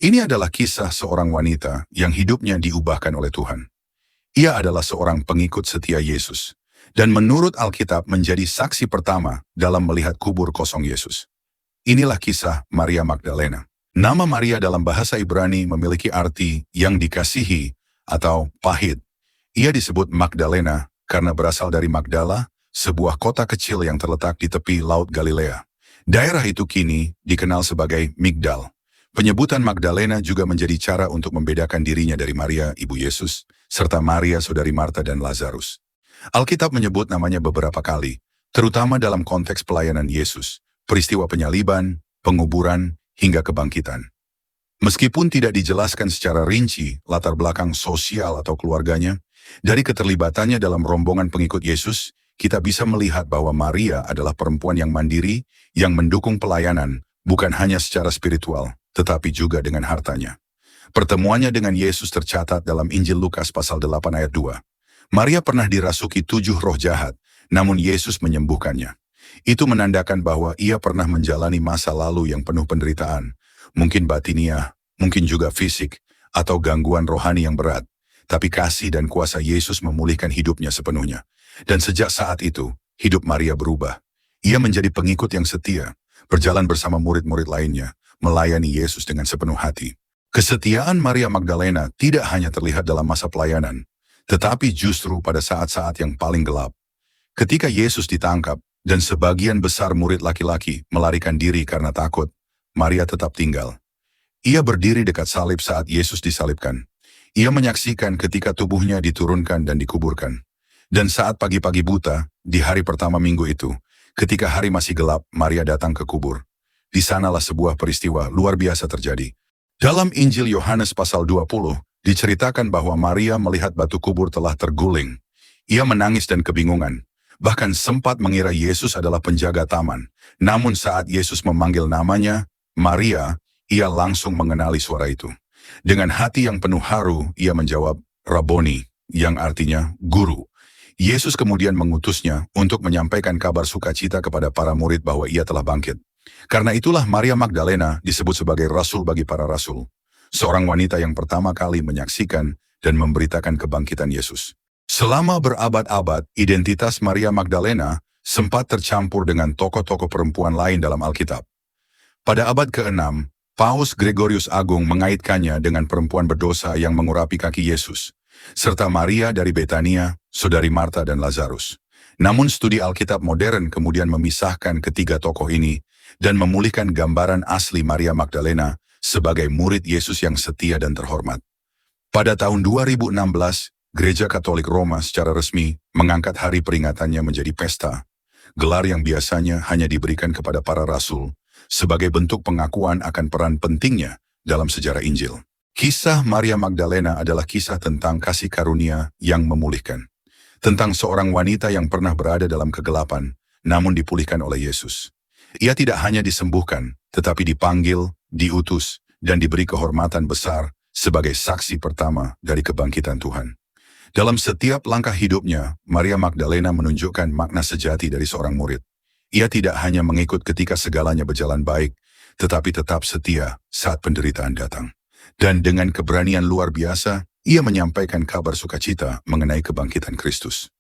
Ini adalah kisah seorang wanita yang hidupnya diubahkan oleh Tuhan. Ia adalah seorang pengikut setia Yesus, dan menurut Alkitab menjadi saksi pertama dalam melihat kubur kosong Yesus. Inilah kisah Maria Magdalena. Nama Maria dalam bahasa Ibrani memiliki arti yang dikasihi atau pahit. Ia disebut Magdalena karena berasal dari Magdala, sebuah kota kecil yang terletak di tepi Laut Galilea. Daerah itu kini dikenal sebagai Migdal. Penyebutan Magdalena juga menjadi cara untuk membedakan dirinya dari Maria, ibu Yesus, serta Maria, saudari Marta dan Lazarus. Alkitab menyebut namanya beberapa kali, terutama dalam konteks pelayanan Yesus, peristiwa penyaliban, penguburan, hingga kebangkitan. Meskipun tidak dijelaskan secara rinci latar belakang sosial atau keluarganya, dari keterlibatannya dalam rombongan pengikut Yesus, kita bisa melihat bahwa Maria adalah perempuan yang mandiri, yang mendukung pelayanan, bukan hanya secara spiritual, tetapi juga dengan hartanya. Pertemuannya dengan Yesus tercatat dalam Injil Lukas pasal 8 ayat 2. Maria pernah dirasuki 7 roh jahat, namun Yesus menyembuhkannya. Itu menandakan bahwa ia pernah menjalani masa lalu yang penuh penderitaan, mungkin batiniah, mungkin juga fisik, atau gangguan rohani yang berat. Tapi kasih dan kuasa Yesus memulihkan hidupnya sepenuhnya. Dan sejak saat itu, hidup Maria berubah. Ia menjadi pengikut yang setia, berjalan bersama murid-murid lainnya, melayani Yesus dengan sepenuh hati. Kesetiaan Maria Magdalena tidak hanya terlihat dalam masa pelayanan, tetapi justru pada saat-saat yang paling gelap. Ketika Yesus ditangkap, dan sebagian besar murid laki-laki melarikan diri karena takut, Maria tetap tinggal. Ia berdiri dekat salib saat Yesus disalibkan. Ia menyaksikan ketika tubuhnya diturunkan dan dikuburkan. Dan saat pagi-pagi buta, di hari pertama minggu itu, ketika hari masih gelap, Maria datang ke kubur. Di sanalah sebuah peristiwa luar biasa terjadi. Dalam Injil Yohanes pasal 20, diceritakan bahwa Maria melihat batu kubur telah terguling. Ia menangis dan kebingungan. Bahkan sempat mengira Yesus adalah penjaga taman. Namun saat Yesus memanggil namanya, Maria, ia langsung mengenali suara itu. Dengan hati yang penuh haru, ia menjawab, Rabboni, yang artinya guru. Yesus kemudian mengutusnya untuk menyampaikan kabar sukacita kepada para murid bahwa ia telah bangkit. Karena itulah Maria Magdalena disebut sebagai rasul bagi para rasul. Seorang wanita yang pertama kali menyaksikan dan memberitakan kebangkitan Yesus. Selama berabad-abad, identitas Maria Magdalena sempat tercampur dengan tokoh-tokoh perempuan lain dalam Alkitab. Pada abad ke-6, Paus Gregorius Agung mengaitkannya dengan perempuan berdosa yang mengurapi kaki Yesus, serta Maria dari Betania, saudari Marta dan Lazarus. Namun studi Alkitab modern kemudian memisahkan ketiga tokoh ini dan memulihkan gambaran asli Maria Magdalena sebagai murid Yesus yang setia dan terhormat. Pada tahun 2016, Gereja Katolik Roma secara resmi mengangkat hari peringatannya menjadi pesta, gelar yang biasanya hanya diberikan kepada para rasul, sebagai bentuk pengakuan akan peran pentingnya dalam sejarah Injil. Kisah Maria Magdalena adalah kisah tentang kasih karunia yang memulihkan. Tentang seorang wanita yang pernah berada dalam kegelapan, namun dipulihkan oleh Yesus. Ia tidak hanya disembuhkan, tetapi dipanggil, diutus, dan diberi kehormatan besar sebagai saksi pertama dari kebangkitan Tuhan. Dalam setiap langkah hidupnya, Maria Magdalena menunjukkan makna sejati dari seorang murid. Ia tidak hanya mengikut ketika segalanya berjalan baik, tetapi tetap setia saat penderitaan datang. Dan dengan keberanian luar biasa, ia menyampaikan kabar sukacita mengenai kebangkitan Kristus.